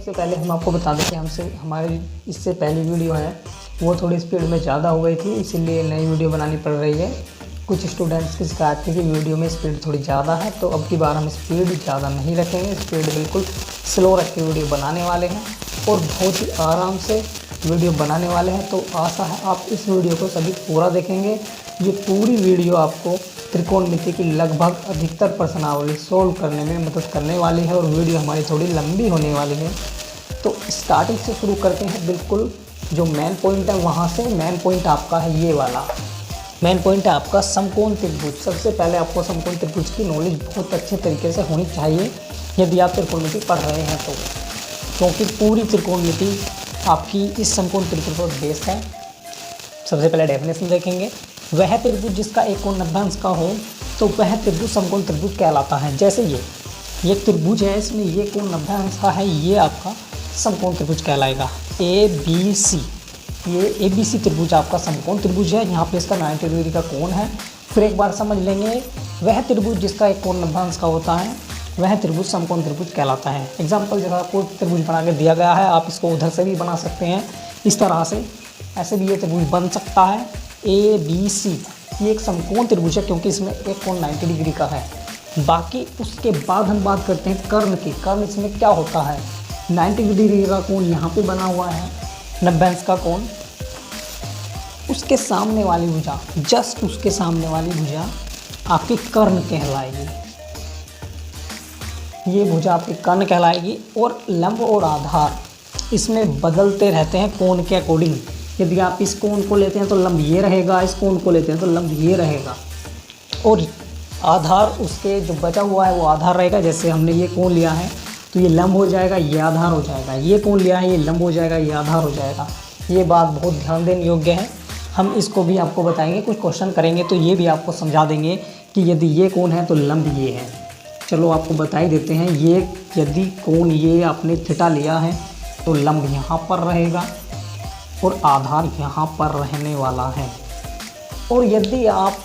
सबसे पहले हम आपको बता दें कि हमसे हमारी इससे पहली वीडियो है वो थोड़ी स्पीड में ज़्यादा हो गई थी, इसीलिए नई वीडियो बनानी पड़ रही है। कुछ स्टूडेंट्स की शिकायत थी कि वीडियो में स्पीड थोड़ी ज़्यादा है, तो अब की बार हम स्पीड ज़्यादा नहीं रखेंगे, स्पीड बिल्कुल स्लो रख के वीडियो बनाने वाले हैं और बहुत ही आराम से वीडियो बनाने वाले हैं। तो आशा है आप इस वीडियो को सभी पूरा देखेंगे। ये पूरी वीडियो आपको त्रिकोणमिति की लगभग अधिकतर प्रश्नावली सोल्व करने में मदद करने वाली है और वीडियो हमारी थोड़ी लंबी होने वाली है। तो स्टार्टिंग से शुरू करते हैं, बिल्कुल जो मेन पॉइंट है वहाँ से। मेन पॉइंट आपका है ये वाला, मेन पॉइंट है आपका समकोण त्रिभुज। सबसे पहले आपको समकोण त्रिभुज की नॉलेज बहुत अच्छे तरीके से होनी चाहिए यदि आप त्रिकोणमिति पढ़ रहे हैं तो, क्योंकि पूरी त्रिकोणमिति आपकी इस समकोण त्रिभुज पर बेस्ड है। सबसे पहले डेफिनेशन देखेंगे, वह त्रिभुज जिसका एक कोण 90 अंश का हो तो वह त्रिभुज समकोण त्रिभुज कहलाता है। जैसे ये त्रिभुज है, इसमें ये कोण 90 अंश का है, ये आपका समकोण त्रिभुज कहलाएगा। ABC, ये ABC त्रिभुज आपका समकोण त्रिभुज है। यहाँ पे इसका 90 डिग्री का कोण है। फिर एक बार समझ लेंगे, वह त्रिभुज जिसका एक कोण 90 अंश का होता है वह त्रिभुज समकोण त्रिभुज कहलाता है। एग्जाम्पल जैसा आपको त्रिभुज बना के दिया गया है, आप इसको उधर से भी बना सकते हैं, इस तरह से ऐसे भी ये त्रिभुज बन सकता है। ABC ये एक समकोण त्रिभुज है क्योंकि इसमें एक कोण 90 डिग्री का है। बाकी उसके बाद हम बात करते हैं कर्ण की। कर्ण इसमें क्या होता है, 90 डिग्री का कोण यहाँ पे बना हुआ है, 90 अंश का कोण, उसके सामने वाली भुजा, जस्ट उसके सामने वाली भुजा आपकी कर्ण कहलाएगी। ये भुजा आपकी कर्ण कहलाएगी। और लंब और आधार इसमें बदलते रहते हैं कोण के अकॉर्डिंग। यदि आप इस कोण को लेते हैं तो लंब ये रहेगा, इस कोण को लेते हैं तो लंब ये रहेगा, और आधार उसके जो बचा हुआ है वो आधार रहेगा। जैसे हमने ये कोण लिया है तो ये लंब हो जाएगा, ये आधार हो जाएगा। ये कोण लिया है, ये लंब हो जाएगा, ये आधार हो जाएगा। ये बात बहुत ध्यान देने योग्य है। हम इसको भी आपको बताएंगे, कुछ क्वेश्चन करेंगे तो ये भी आपको समझा देंगे कि यदि ये कोण है तो लंब ये है। चलो आपको बता ही देते हैं, ये यदि कोण ये आपने थीटा लिया है तो लंब यहाँ पर रहेगा और आधार यहाँ पर रहने वाला है। और यदि आप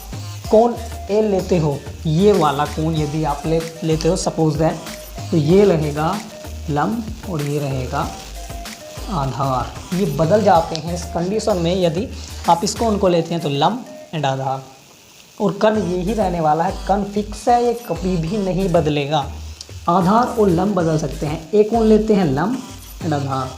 कोण ए लेते हो, ये वाला कोण यदि आप लेते हो सपोज दैट, तो ये रहेगा लंब और ये रहेगा आधार। ये बदल जाते हैं इस कंडीशन में, यदि आप इस कोण को लेते हैं तो लंब एंड आधार। और कर्ण यही रहने वाला है, कर्ण फिक्स है, ये कभी भी नहीं बदलेगा। आधार और लंब बदल सकते हैं। ए कोण लेते हैं लंब एंड आधार,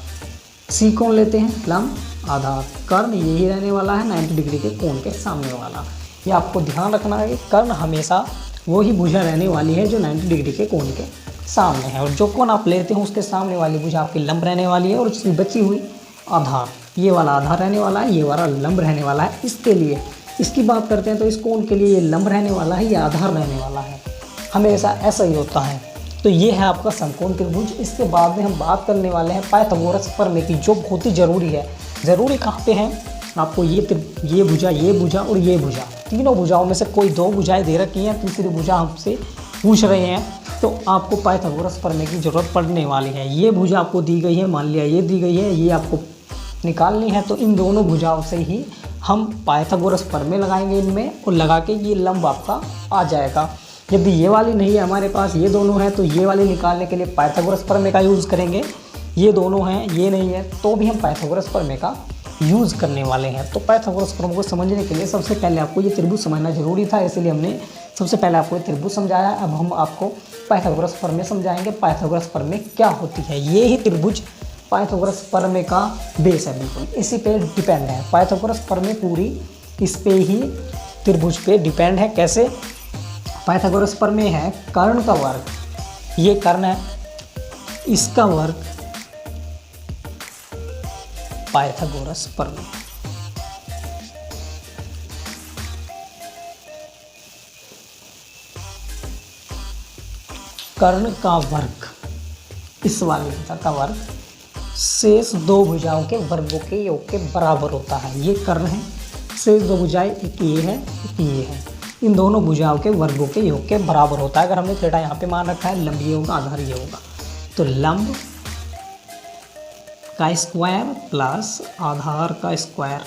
सी कोण लेते हैं लंब आधार। कर्ण यही रहने वाला है 90 डिग्री के कोण के सामने वाला। ये आपको ध्यान रखना है, कर्ण हमेशा वही भुजा रहने वाली है जो 90 डिग्री के कोण के सामने है, और जो कोण आप लेते हो उसके सामने वाली भुजा आपकी लंब रहने वाली है, और उसकी बची हुई आधार, ये वाला आधार रहने वाला है, ये वाला लंब रहने वाला है। इसके लिए इसकी बात करते हैं तो इस कोण के लिए ये लंब रहने वाला है, ये आधार रहने वाला है, हमेशा ऐसा ही होता है। तो ये है आपका समकोण त्रिभुज। इसके बाद में हम बात करने वाले हैं पाइथागोरस प्रमेय की, जो बहुत ही ज़रूरी है। ज़रूरी कहाँ पे है, आपको ये भुजा और ये भुजा, तीनों भुजाओं में से कोई दो भुजाएं दे रखी हैं, तीसरी भुजा हमसे पूछ रहे हैं, तो आपको पाइथागोरस प्रमेय की ज़रूरत पड़ने वाली है। ये भुजा आपको दी गई है, मान लिया ये दी गई है, ये आपको निकालनी है, तो इन दोनों भुजाओं से ही हम पाइथागोरस प्रमेय लगाएंगे इनमें, और लगा के ये लंब आपका आ जाएगा। यदि ये वाली नहीं है हमारे पास, ये दोनों हैं, तो ये वाली निकालने के लिए पाइथागोरस प्रमेय का यूज़ करेंगे। ये दोनों हैं, ये नहीं है, तो भी हम पाइथागोरस प्रमेय का यूज़ करने वाले हैं। तो पाइथागोरस प्रमेय को समझने के लिए सबसे पहले आपको ये त्रिभुज समझना जरूरी था, इसलिए हमने सबसे पहले आपको ये त्रिभुज समझाया। अब हम आपको पाइथागोरस प्रमेय समझाएंगे। पाइथागोरस प्रमेय क्या होती है, ये ही त्रिभुज पाइथागोरस प्रमेय का बेस है, बिल्कुल इसी पे डिपेंड है। पाइथागोरस प्रमेय पूरी इस पे ही त्रिभुज पे डिपेंड है। कैसे, पाइथागोरस प्रमेय है कर्ण का वर्ग, ये कर्ण है, इसका वर्ग पाइथागोरस प्रमेय। कर्ण का वर्ग, इस वाली भुजा का वर्ग शेष दो भुजाओं के वर्गों के योग के बराबर होता है। ये कर्ण है, शेष दो भुजाएं, एक ये है एक ये है, इन दोनों भुजाओं के वर्गों के योग के बराबर होता है। अगर हमने थीटा यहाँ पे मान रखा है, लंब ये होगा, आधार ये होगा, तो लंब का स्क्वायर प्लस आधार का स्क्वायर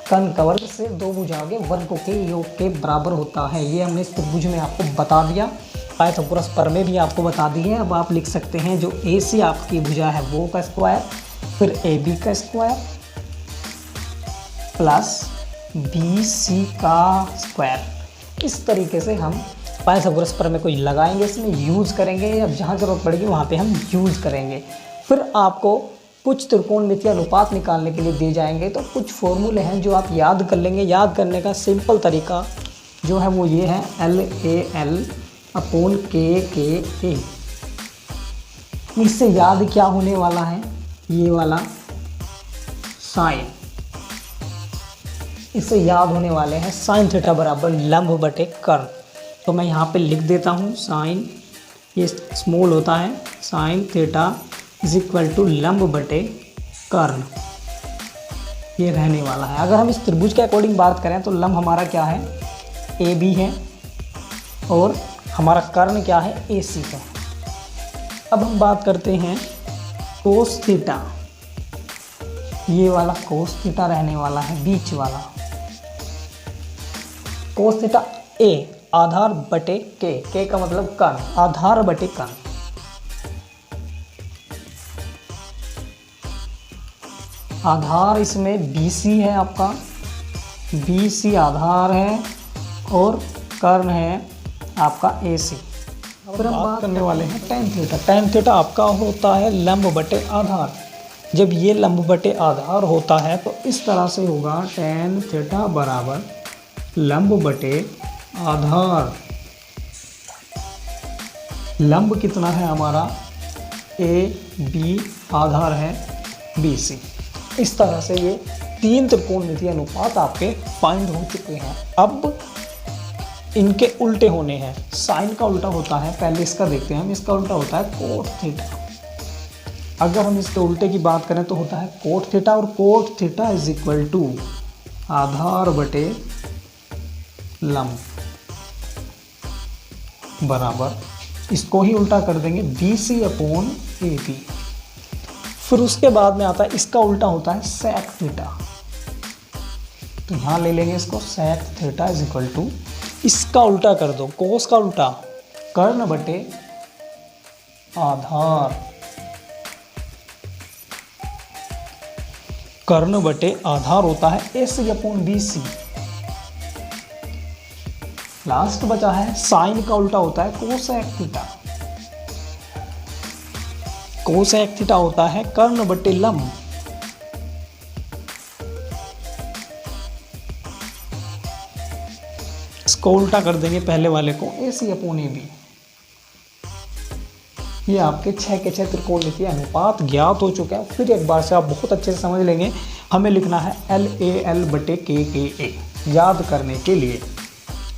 कर्ण का वर्ग से दो भुजाओं के वर्गों के योग के बराबर होता है। ये हमने इस त्रिभुज में आपको बता दिया। पाइथागोरस प्रमेय भी आपको बता दी है। अब आप लिख सकते हैं जो ए सी आपकी भुजा है वो का स्क्वायर, फिर ए बी का स्क्वायर प्लस बी सी का स्क्वायर। इस तरीके से हम पाइथागोरस प्रमेय को लगाएंगे, इसमें यूज़ करेंगे। अब जहाँ ज़रूरत पड़ेगी वहाँ पे हम यूज़ करेंगे। फिर आपको कुछ त्रिकोणमितीय अनुपात निकालने के लिए दिए जाएंगे, तो कुछ फॉर्मूले हैं जो आप याद कर लेंगे। याद करने का सिंपल तरीका जो है वो ये है, एल ए एल अपॉन के ए। इससे याद क्या होने वाला है, ये वाला साइन, इससे याद होने वाले हैं साइन थीटा बराबर लंब बटे कर्ण। तो मैं यहाँ पे लिख देता हूँ साइन, ये स्मॉल होता है, sine theta is equal to लंब बटे कर्ण, ये रहने वाला है। अगर हम इस त्रिभुज के अकॉर्डिंग बात करें तो लंब हमारा क्या है, ए बी है, और हमारा कर्ण क्या है, ए सी है। अब हम बात करते हैं कोस थीटा, ये वाला कोस थीटा रहने वाला है, बीच वाला कोस थीटा ए आधार बटे के का मतलब कर्ण, आधार बटे कर्ण। आधार इसमें BC है आपका, BC आधार है और कर्ण है आपका AC। फिर हम बात करने वाले हैं tan थीटा। tan थीटा आपका होता है लंब बटे आधार। जब ये लंब बटे आधार होता है तो इस तरह से होगा, tan थीटा बराबर लंब बटे आधार। लंब कितना है हमारा, AB, आधार है BC। इस तरह से ये 3 त्रिकोणमितीय अनुपात आपके फाइंड हो चुके हैं। अब इनके उल्टे होने हैं। साइन का उल्टा होता है, पहले इसका देखते हैं हम, इसका उल्टा होता है कोट थीटा। अगर हम इसके उल्टे की बात करें तो होता है कोट थीटा, और cot theta is equal to आधार बटे लंब बराबर, इसको ही उल्टा कर देंगे, BC अपॉन AB। फिर उसके बाद में आता है इसका उल्टा होता है सेक थीटा। तो यहाँ ले लेंगे इसको, sec theta is equal to, इसका उल्टा कर दो, कोस का उल्टा कर्ण बटे आधार, कर्ण बटे आधार होता है AC अपॉन BC। लास्ट बचा है साइन का उल्टा होता है कोसेक थीटा। कोसेक थीटा होता है कर्ण बटे लंब। इसको उल्टा कर देंगे पहले वाले को, AC अपॉन AB। ये आपके 6 के 6 त्रिकोणमितीय अनुपात ज्ञात हो चुके हैं। फिर एक बार से आप बहुत अच्छे से समझ लेंगे। हमें लिखना है LAL बटे KA याद करने के लिए,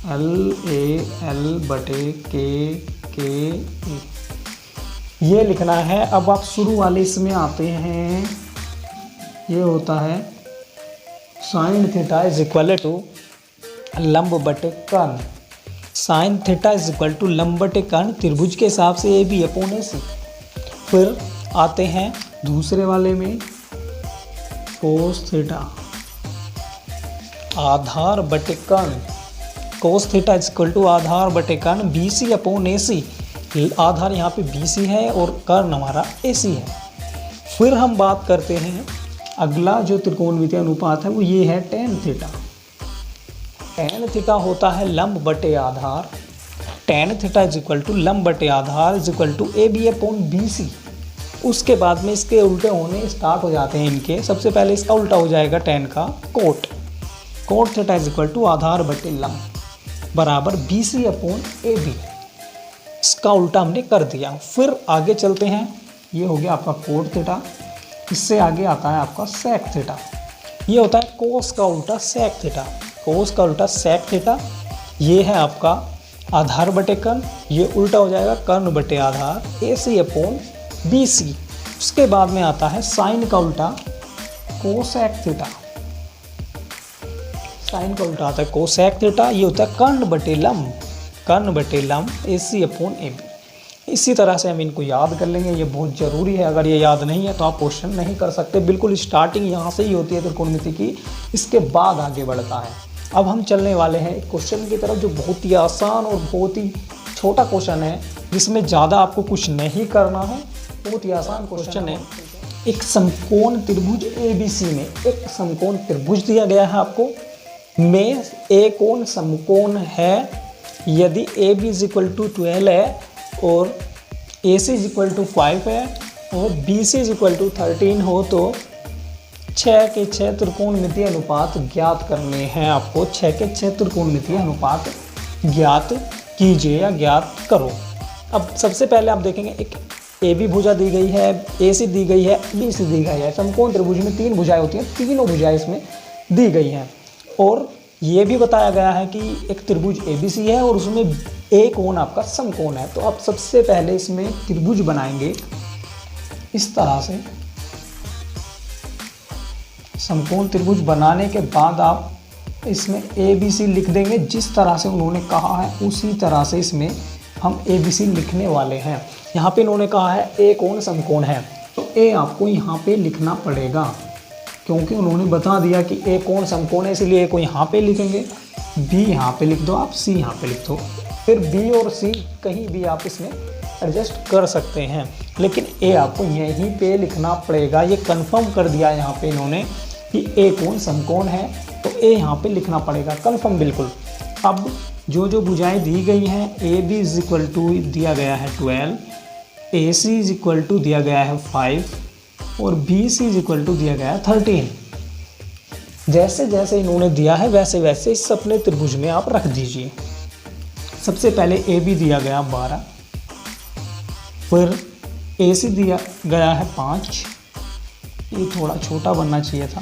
LAL बटे KA ये लिखना है। अब आप शुरू वाले इसमें आते हैं, ये होता है sine theta is equal to लंब बटे कर्ण। Sine theta is equal to लंब बटे कर्ण त्रिभुज के हिसाब से AB अपॉन AC। फिर आते हैं दूसरे वाले में, कोस थीटा आधार बटे कर्ण, cos theta is equal to आधार बटे कर्ण BC अपॉन AC। आधार यहाँ पे BC है और कर्ण हमारा AC है। फिर हम बात करते हैं अगला जो त्रिकोणमितीय अनुपात है वो ये है tan थीटा। tan थीटा होता है लंब बटे आधार, tan theta is equal to लंब बटे आधार is equal to AB upon BC। उसके बाद में इसके उल्टे होने स्टार्ट हो जाते हैं इनके। सबसे पहले इसका उल्टा हो जाएगा tan का cot theta is equal to आधार बटे लंब बराबर BC अपॉन AB। इसका उल्टा हमने कर दिया। फिर आगे चलते हैं, ये हो गया आपका कोट थीटा। इससे आगे आता है आपका सेक थीटा। ये होता है कोस का उल्टा सेक थीटा, कोस का उल्टा सेक थीटा। ये है आपका आधार बटे कर्ण, ये उल्टा हो जाएगा कर्ण बटे आधार AC अपॉन BC। उसके बाद में आता है साइन का उल्टा कोसेक थीटा, साइन का उल्टा आता है कोसेक थीटा। ये होता है कर्ण बटे लंब, कर्ण बटे लंब AC अपॉन AB। इसी तरह से हम इनको याद कर लेंगे, ये बहुत ज़रूरी है। अगर ये याद नहीं है तो आप क्वेश्चन नहीं कर सकते। बिल्कुल स्टार्टिंग यहाँ से ही होती है त्रिकोणमिति की, इसके बाद आगे बढ़ता है। अब हम चलने वाले हैं एक क्वेश्चन की तरफ जो बहुत ही आसान और बहुत ही छोटा क्वेश्चन है जिसमें ज़्यादा आपको कुछ नहीं करना है, बहुत ही आसान क्वेश्चन है। एक समकोण त्रिभुज ABC में एक समकोण त्रिभुज दिया गया है आपको, में ए कोण समकोण है। यदि AB = 12 है और AC = 5 है और BC = 13 हो तो 6 के 6 त्रिकोणमितीय अनुपात ज्ञात करने हैं आपको। 6 के 6 त्रिकोणमितीय अनुपात ज्ञात कीजिए या ज्ञात करो। अब सबसे पहले आप देखेंगे एक AB भुजा दी गई है, AC दी गई है, BC दी गई है। समकोण त्रिभुज में 3 भुजाएं होती हैं, तीनों भुजाएं इसमें दी गई हैं। और ये भी बताया गया है कि एक त्रिभुज ABC है और उसमें A कोण आपका समकोण है। तो आप सबसे पहले इसमें त्रिभुज बनाएंगे इस तरह से। समकोण त्रिभुज बनाने के बाद आप इसमें ABC लिख देंगे, जिस तरह से उन्होंने कहा है उसी तरह से इसमें हम ABC लिखने वाले हैं। यहाँ पे इन्होंने कहा है A कोण समकोण है, तो A आपको यहाँ पे लिखना पड़ेगा, क्योंकि उन्होंने बता दिया कि A कोण समकोण है, इसलिए A को यहाँ पे लिखेंगे। B यहाँ पे लिख दो आप, C यहाँ पे लिख दो, फिर B और C कहीं भी आप इसमें एडजस्ट कर सकते हैं, लेकिन A आपको यहीं पे लिखना पड़ेगा। ये कंफर्म कर दिया यहाँ पे इन्होंने कि A कोण समकोण है, तो A यहाँ पे लिखना पड़ेगा, कंफर्म बिल्कुल। अब जो जो भुजाएं दी गई हैं, AB = दिया गया है 12, AC = दिया गया है 5 और BC = दिया गया है 13। जैसे जैसे इन्होंने दिया है वैसे वैसे इस अपने त्रिभुज में आप रख दीजिए। सबसे पहले AB दिया गया 12, फिर AC दिया गया है 5, ये थोड़ा छोटा बनना चाहिए था,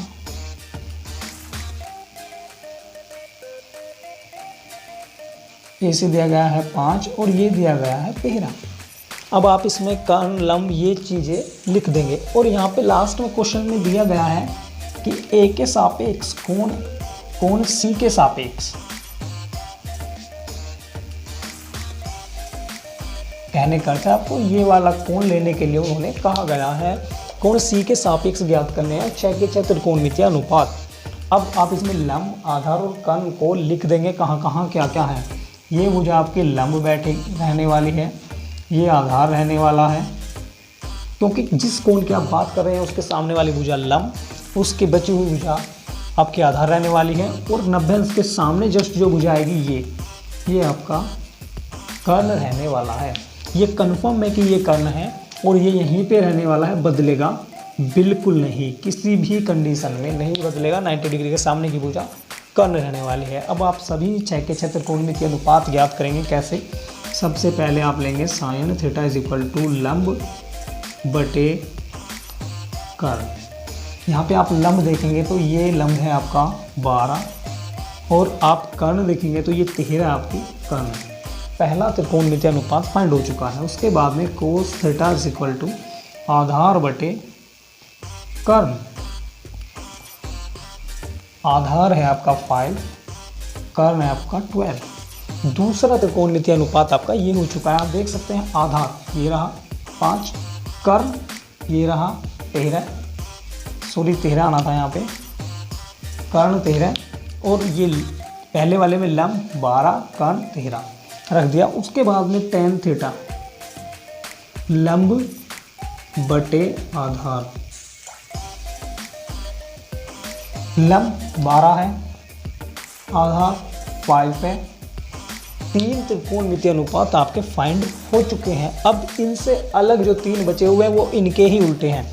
AC दिया गया है 5 और ये दिया गया है 13। अब आप इसमें कर्ण लंब ये चीज़ें लिख देंगे। और यहाँ पे लास्ट में क्वेश्चन में दिया गया है कि A के सापेक्ष कोण C के सापेक्ष, कहने का अर्थ है आपको ये वाला कोण लेने के लिए उन्होंने कहा गया है कोण C के सापेक्ष ज्ञात करने हैं 6 के 6 त्रिकोणमितीय अनुपात। अब आप इसमें लंब, आधार और कर्ण को लिख देंगे कहाँ कहाँ क्या क्या है। ये भुजा आपकी लंब बैठे रहने वाली है, ये आधार रहने वाला है, क्योंकि जिस कोण की आप बात कर रहे हैं उसके सामने वाली भुजा लंब, उसकी बची हुई भुजा आपकी आधार रहने वाली है। और 90 अंश के सामने जस्ट जो भुजा आएगी ये आपका कर्ण रहने वाला है। ये कन्फर्म है कि ये कर्ण है और ये यहीं पे रहने वाला है, बदलेगा बिल्कुल नहीं, किसी भी कंडीशन में नहीं बदलेगा। 90 डिग्री के सामने की भुजा कर्ण रहने वाली है। अब आप सभी 6 के 6 त्रिकोणमितीय अनुपात ज्ञात करेंगे कैसे। सबसे पहले आप लेंगे sin θ = लंब बटे कर्ण। यहाँ पे आप लंब देखेंगे तो ये लंब है आपका 12 और आप कर्ण देखेंगे तो ये 13 आपकी कर्ण है। पहला त्रिकोणमितीय अनुपात फाइंड हो चुका है। उसके बाद में cos θ = आधार बटे कर्ण। आधार है आपका 5, कर्ण है आपका 12। दूसरा त्रिकोणमितीय अनुपात आपका ये हो चुका है। आप देख सकते हैं आधार ये रहा 5, कर्ण ये रहा 13, सॉरी 13 आना था यहाँ पे, कर्ण 13 और ये पहले वाले में लंब 12, कर्ण 13 रख दिया। उसके बाद में tan θ लंब बटे आधार। लंब 12 है, आधार 5 है। 3 त्रिकोणमितीय अनुपात आपके फाइंड हो चुके हैं। अब इनसे अलग जो 3 बचे हुए हैं वो इनके ही उल्टे हैं।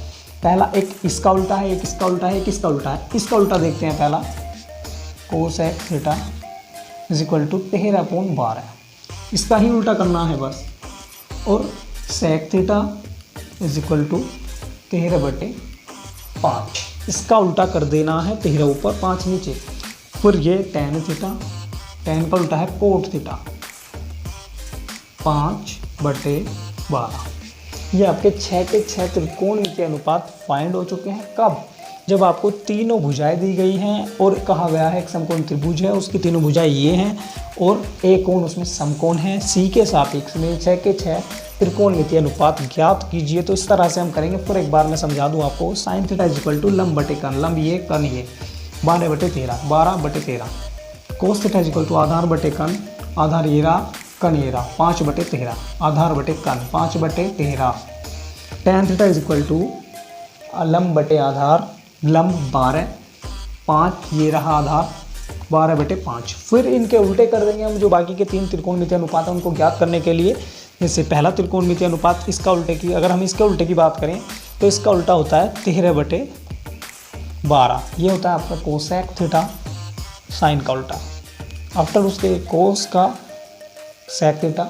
पहला एक इसका उल्टा है, एक इसका उल्टा है, एक इसका उल्टा है। इसका उल्टा देखते हैं पहला, cos θ = 13/12। इसका ही उल्टा करना है बस। और sec θ = 13/5। इसका उल्टा कर देना है, 13 ऊपर 5 नीचे। फिर ये tan θ, tan का उल्टा है cot θ 5/12। ये आपके 6 के 6 त्रिकोणमितीय अनुपात फाइंड हो चुके हैं। कब? जब आपको तीनों भुजाएं दी गई हैं और कहा गया है एक समकोण त्रिभुज है, उसकी तीनों भुजाएं ये हैं और एक कोण उसमें समकोण है। C के सापेक्ष में 6 के 6 त्रिकोणमितीय अनुपात ज्ञात कीजिए। तो इस तरह से हम करेंगे। फिर एक बार मैं समझा दूं आपको। sin θ = लंब बटे कर्ण, लंब ये कर्ण ये 12/13, 12/13। cos θ = आधार बटे कर्ण, आधार ये रहा कन ये रहा 5/13, आधार बटे कन 5/13। tan theta is equal to लंब बटे आधार, लंब 12, 5 ये रहा आधार 12/5। फिर इनके उल्टे कर देंगे हम, जो बाकी के 3 त्रिकोणमितीय अनुपात हैं उनको ज्ञात करने के लिए। जैसे पहला त्रिकोणमितीय अनुपात, इसका उल्टे की, अगर हम इसके उल्टे की बात करें तो इसका उल्टा होता है 13/12। ये होता है आपका कोसेक थीटा, साइन का उल्टा। आफ्टर उसके कोस का सेक थीटा,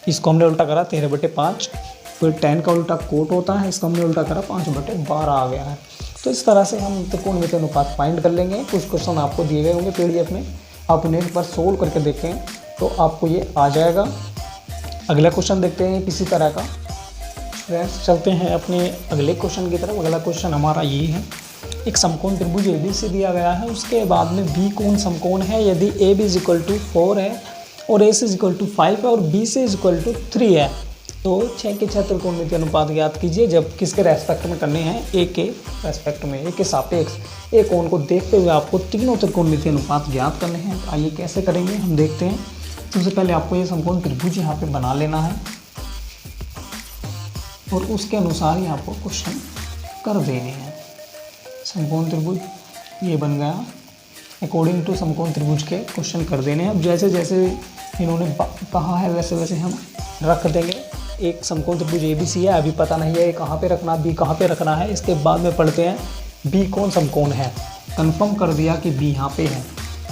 इसको हमने उल्टा करा 13/5। फिर tan का उल्टा कोट होता है, इसको हमने उल्टा करा 5/12 आ गया है। तो इस तरह से हम त्रिकोणमितीय अनुपात फाइंड कर लेंगे। कुछ क्वेश्चन आपको दिए गए होंगे PDF में, आप उन्हें एक बार सोल्व करके देखें तो आपको ये आ जाएगा। अगला क्वेश्चन देखते हैं किसी तरह का। फ्रेंड्स चलते हैं अपने अगले क्वेश्चन की तरफ। अगला क्वेश्चन हमारा ये है, एक समकोण त्रिभुज ABC दिया गया है, उसके बाद में B कोण समकोण है। यदि AB इज इक्वल टू 4 है और AC इज इक्वल टू 5 है और BC इज इक्वल टू 3 है, तो 6 के 6 त्रिकोणमितीय अनुपात ज्ञात कीजिए। जब किसके रेस्पेक्ट में करने हैं, A के रेस्पेक्ट में, A के सापेक्ष एक कोण को देखते हुए आपको तीनों त्रिकोणमितीय अनुपात ज्ञात करने हैं। तो आइए कैसे करेंगे हम देखते हैं। सबसे पहले आपको ये समकोण त्रिभुज यहाँ पे बना लेना है और उसके अनुसार ही आपको क्वेश्चन कर देने हैं। समकोण त्रिभुज ये बन गया, अकॉर्डिंग टू समकोण त्रिभुज के क्वेश्चन कर देने हैं। अब जैसे जैसे इन्होंने कहा है वैसे वैसे हम रख देंगे। एक समकोण त्रिभुज ABC है, अभी पता नहीं है A कहाँ पे रखना, B कहाँ पे रखना है। इसके बाद में पढ़ते हैं B कौन समकोण है। कंफर्म कर दिया कि B यहाँ पे है,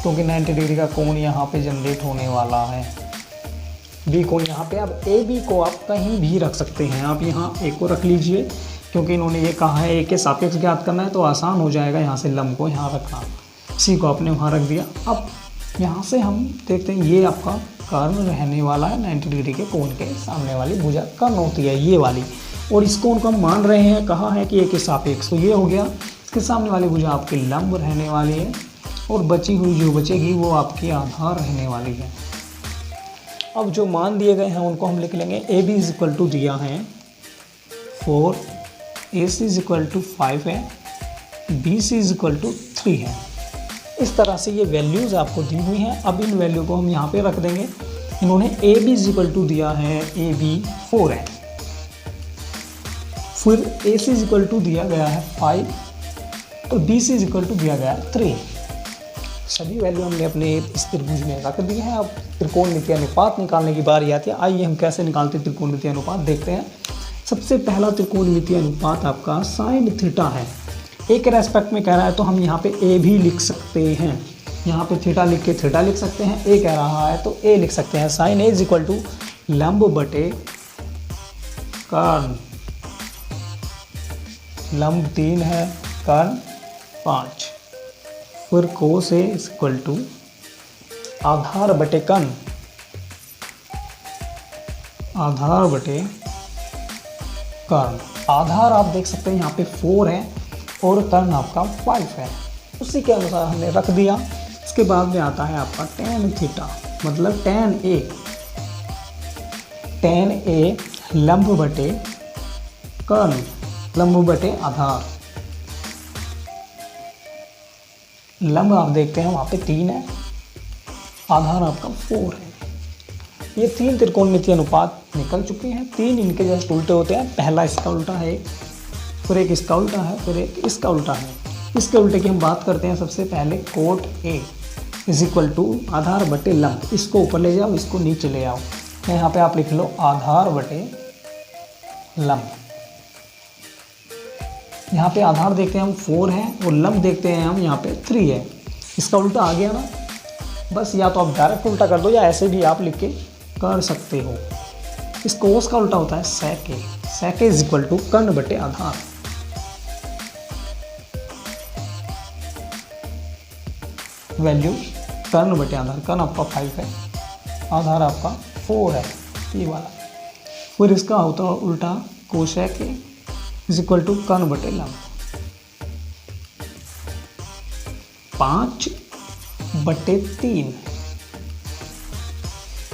क्योंकि 90 डिग्री का कोण यहाँ पे जनरेट होने वाला है। B कोण यहाँ पे। अब AB को आप कहीं भी रख सकते हैं, आप यहाँ A को रख लीजिए, क्योंकि इन्होंने ये कहा है A के सापेक्ष ज्ञात करना है, तो आसान हो जाएगा यहाँ से लंब को यहाँ रखना। C को आपने वहाँ रख दिया। अब यहाँ से हम देखते हैं ये आपका कर्ण रहने वाला है 90 डिग्री के कोण के सामने वाली भुजा कर्ण होती है ये वाली, और इस कोण को हम मान रहे हैं, कहा है कि A के सापेक्ष, तो ये हो गया। इसके सामने वाली भुजा आपकी लंब रहने वाली है और बची हुई जो बचेगी वो आपकी आधार रहने वाली है। अब जो मान दिए गए हैं उनको हम लिख लेंगे। AB इज इक्वल टू दिया है 4, AC इज इक्वल टू 5 है, BC इज इक्वल टू 3 है। इस तरह से ये वैल्यूज़ आपको दी हुई हैं। अब इन वैल्यू को हम यहाँ पे रख देंगे। इन्होंने AB इज इक्वल टू दिया है, AB 4 है। फिर AC इज इक्वल टू दिया गया है 5 और BC इज इक्वल टू दिया गया है 3। सभी वैल्यू हमने अपने इस त्रिभुज में रख दिए हैं। अब त्रिकोणमितीय अनुपात निकालने की बारी आती है। आइए हम कैसे निकालते हैं त्रिकोणमितीय अनुपात देखते हैं। सबसे पहला त्रिकोणमितीय अनुपात आपका साइन थीटा है। A के रेस्पेक्ट में कह रहा है तो हम यहाँ पे A भी लिख सकते हैं, यहाँ पे थीटा लिख के थीटा लिख सकते हैं। A कह रहा है तो A लिख सकते हैं। Sine A is equal to लंब बटे कर्ण, लंब 3 है, कर्ण 5। फिर cos A is equal to आधार बटे कर्ण, आधार बटे कर्ण। आधार आप देख सकते हैं यहाँ पे 4 है और कर्ण आपका 5 है, उसी के अनुसार हमने रख दिया। इसके बाद में आता है आपका tan थीटा, मतलब tan A। tan A लंब बटे कर्ण, लंब बटे आधार। लंब आप देखते हैं वहाँ पे 3 है, आधार आपका 4 है। ये 3 त्रिकोणमितीय अनुपात निकल चुके हैं। 3 इनके जस्ट उल्टे होते हैं। पहला इसका उल्टा है, फिर एक इसका उल्टा है, फिर एक इसका उल्टा है। इसके उल्टे की हम बात करते हैं। सबसे पहले cot A is equal to आधार बटे लंब। इसको ऊपर ले जाओ, इसको नीचे ले आओ। यहाँ पे आप लिख लो आधार बटे लंब। यहाँ पे आधार देखते हैं हम 4 है और लंब देखते हैं हम यहाँ पे 3 है। इसका उल्टा आ गया ना, बस या तो आप डायरेक्ट उल्टा कर दो या ऐसे भी आप लिख के कर सकते हो। इस कोस का उल्टा होता है sec A। Sec A is equal to कर्ण बटे आधार। वैल्यू कर्ण बटे आधार, कर्ण आपका 5 है, आधार आपका 4 है, ये वाला। फिर इसका होता है उल्टा cosec A is equal to कर्ण बटे लंब। 5/3।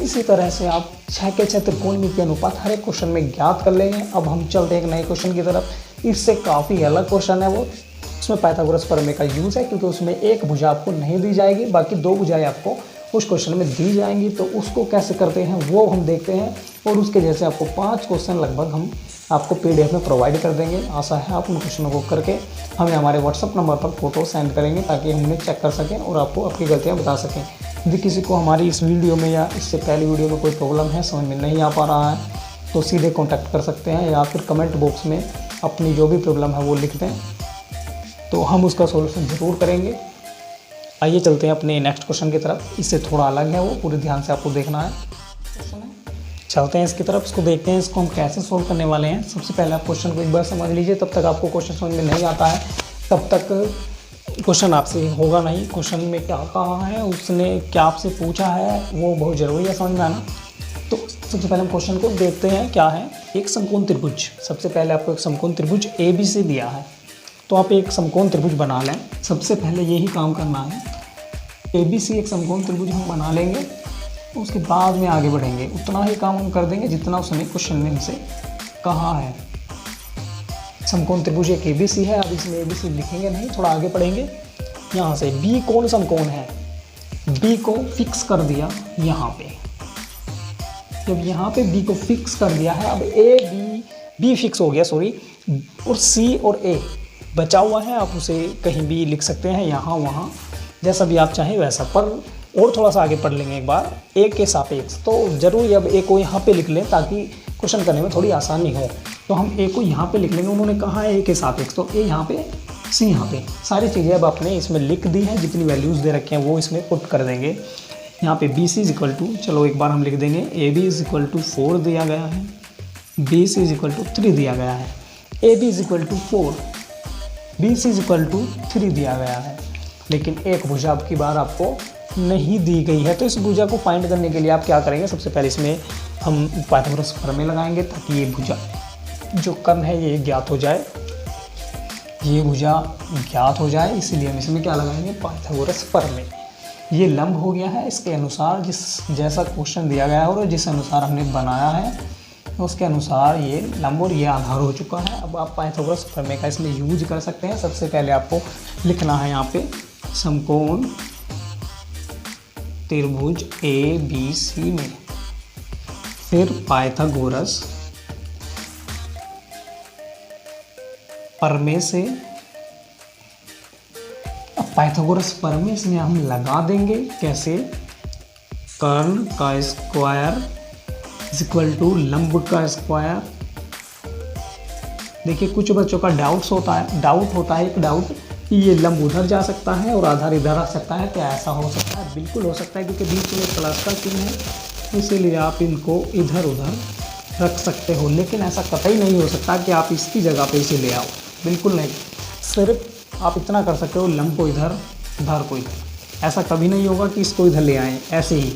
इसी तरह से आप 6 के 6 त्रिकोणमितीय अनुपात हर एक क्वेश्चन में ज्ञात कर लेंगे। अब हम चलते हैं एक नए क्वेश्चन की तरफ। इससे काफ़ी अलग क्वेश्चन है वो, उसमें पाइथागोरस प्रमेय का यूज़ है, क्योंकि उसमें एक भुजा आपको नहीं दी जाएगी, बाकी 2 भुजाएं आपको उस क्वेश्चन में दी जाएंगी, तो उसको कैसे करते हैं वो हम देखते हैं। और उसके जैसे आपको 5 क्वेश्चन लगभग हम आपको PDF में प्रोवाइड कर देंगे। आशा है आप उन क्वेश्चनों को करके हमें हमारे WhatsApp नंबर पर फ़ोटो सेंड करेंगे, ताकि हम उन्हें चेक कर सकें और आपको आपकी गलतियाँ बता सकें। यदि किसी को हमारी इस वीडियो में या इससे पहली वीडियो में कोई प्रॉब्लम है, समझ में नहीं आ पा रहा है, तो सीधे कॉन्टैक्ट कर सकते हैं, या फिर कमेंट बॉक्स में अपनी जो भी प्रॉब्लम है वो लिख दें, तो हम उसका सॉल्यूशन ज़रूर करेंगे। आइए चलते हैं अपने नेक्स्ट क्वेश्चन की तरफ। इससे थोड़ा अलग है, वो पूरे ध्यान से आपको देखना है। चलते हैं इसकी तरफ, इसको देखते हैं इसको हम कैसे सोल्व करने वाले हैं। सबसे पहले आप क्वेश्चन को एक बार समझ लीजिए, तब तक आपको क्वेश्चन समझ में नहीं आता है तब तक क्वेश्चन आपसे होगा नहीं। क्वेश्चन में क्या कहा है, उसने क्या आपसे पूछा है, वो बहुत ज़रूरी है समझ में आना। तो सबसे पहले हम क्वेश्चन को देखते हैं क्या है। एक समकोण त्रिभुज, सबसे पहले आपको एक समकोण त्रिभुज ABC दिया है, तो आप एक समकोण त्रिभुज बना लें। सबसे पहले यही काम करना है, ABC एक समकोण त्रिभुज हम बना लेंगे, उसके बाद में आगे बढ़ेंगे। उतना ही काम हम कर देंगे जितना उसने क्वेश्चन में हमसे कहा है। समकोण त्रिभुज एक ABC है। अब इसमें ABC लिखेंगे नहीं, थोड़ा आगे पढ़ेंगे। यहाँ से B कौन समकोण है, B को फिक्स कर दिया यहाँ पे। जब यहाँ पे B को फिक्स कर दिया है, अब B फिक्स हो गया सॉरी, और C और A बचा हुआ है। आप उसे कहीं भी लिख सकते हैं, यहाँ वहाँ जैसा भी आप चाहें वैसा। पर और थोड़ा सा आगे पढ़ लेंगे एक बार, A के सापेक्ष, तो जरूरी अब A को यहाँ पे लिख लें ताकि क्वेश्चन करने में थोड़ी आसानी हो। तो हम A को यहाँ पे लिख लेंगे, उन्होंने कहा है A के सापेक्ष, तो A यहाँ पे, C यहाँ पे। सारी चीज़ें अब आपने इसमें लिख दी हैं, जितनी वैल्यूज़ दे रखे हैं वो इसमें पुट कर देंगे। यहाँ पे BC इज इक्वल टू, चलो एक बार हम लिख देंगे, AB इज इक्वल टू 4 दिया गया है, BC इज इक्वल टू 3 दिया गया है। AB is equal to 4, BC is equal to 3 दिया गया है, लेकिन एक भुजा अब की बार आपको नहीं दी गई है। तो इस भुजा को फाइंड करने के लिए आप क्या करेंगे, सबसे पहले इसमें हम पाइथागोरस प्रमेय लगाएंगे, ताकि ये भुजा जो कर्ण है ये ज्ञात हो जाए, ये भुजा ज्ञात हो जाए। इसलिए हम इसमें क्या लगाएंगे, पाइथागोरस प्रमेय। ये लंब हो गया है, इसके अनुसार जिस जैसा क्वेश्चन दिया गया है और जिस अनुसार हमने बनाया है उसके अनुसार ये लंब और ये आधार हो चुका है। अब आप पाइथागोरस प्रमेय का इसमें यूज कर सकते हैं। सबसे पहले आपको लिखना है यहाँ पे समकोण त्रिभुज ABC में, फिर पाइथागोरस प्रमेय से, अब पाइथागोरस प्रमेय इसमें हम लगा देंगे। कैसे, कर्ण का स्क्वायर इज इक्वल टू लंब का स्क्वायर। देखिए कुछ बच्चों का डाउट होता है एक डाउट कि ये लंब उधर जा सकता है और आधार इधर आ सकता है, क्या ऐसा हो सकता है? बिल्कुल हो सकता है, क्योंकि बीच में प्लस का चिन्ह है, इसीलिए आप इनको इधर उधर रख सकते हो। लेकिन ऐसा कतई नहीं हो सकता कि आप इसकी जगह पे इसे ले आओ, बिल्कुल नहीं। सिर्फ आप इतना कर सकते हो, लंब को इधर, धार को इधर। ऐसा कभी नहीं होगा कि इसको इधर ले आएँ, ऐसे ही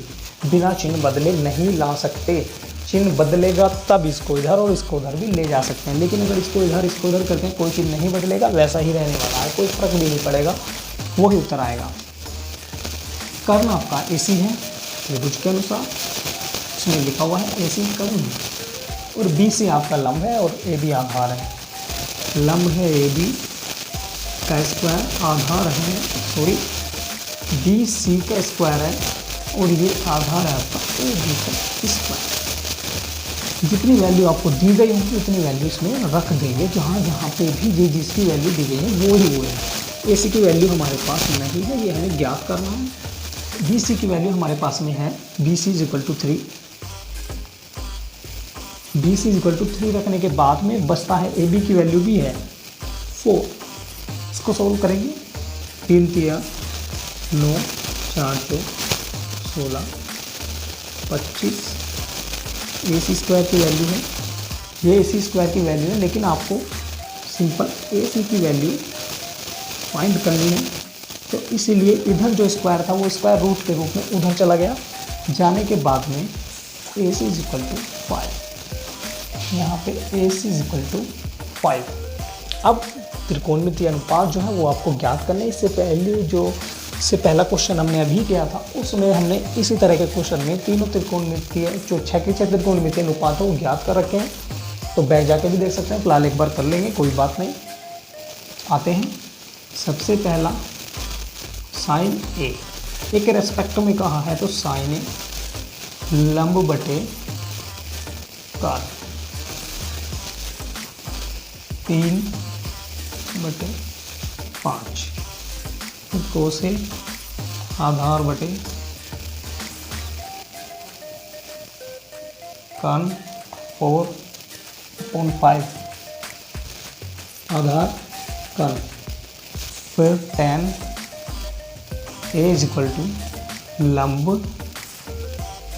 बिना चिन्ह बदले नहीं ला सकते। चिन्ह बदलेगा तब इसको इधर और इसको उधर भी ले जा सकते हैं, लेकिन अगर इसको इधर करते हैं कोई चीज़ नहीं बदलेगा, वैसा ही रहने वाला है, कोई फर्क भी नहीं पड़ेगा, वही उत्तर आएगा। कर्ण आपका AC है त्रिभुज के अनुसार, इसमें लिखा हुआ है AC कर्ण, और BC आपका लंब है और AB आधार है। लंब है AB का स्क्वायर, आधार है BC का स्क्वायर है, और ये आधार है आपका AB का स्क्वायर। जितनी वैल्यू आपको दी गई होगी उतनी वैल्यू इसमें रख देंगे। जहाँ पे भी जिसकी वैल्यू दी गई है वो है। AC की वैल्यू हमारे पास नहीं है, ये हमें ज्ञात करना है। BC की वैल्यू हमारे पास में है, BC is equal to 3। BC is equal to 3 रखने के बाद में बचता है AB की वैल्यू भी है 4। इसको सोल्व करेंगे, 3 3 9 4 4 16 25। AC स्क्वायर की वैल्यू है, ये AC स्क्वायर की वैल्यू है, लेकिन आपको सिंपल AC की वैल्यू फाइंड करनी है। तो इसीलिए इधर जो स्क्वायर था वो स्क्वायर रूट के रूप में उधर चला गया। जाने के बाद में AC इज इक्वल टू 5, यहाँ पे AC इज इक्वल टू 5। अब त्रिकोणमितीय अनुपात जो है वो आपको ज्ञात करने। इससे पहला क्वेश्चन हमने अभी किया था, उसमें हमने इसी तरह के क्वेश्चन में तीनों त्रिकोणमितीय जो 6 के 6 त्रिकोणमितीय अनुपात को ज्ञात कर रखे हैं। तो बैठ जाके भी देख सकते हैं, फिलहाल एक बार कर लेंगे, कोई बात नहीं। आते हैं, सबसे पहला साइन A, ए के रेस्पेक्ट में कहा है तो साइन ए लंब बटे कान 3/5 कोस ए आधार बटे कान 4/5 आधार कान। फिर tan A is equal to लंब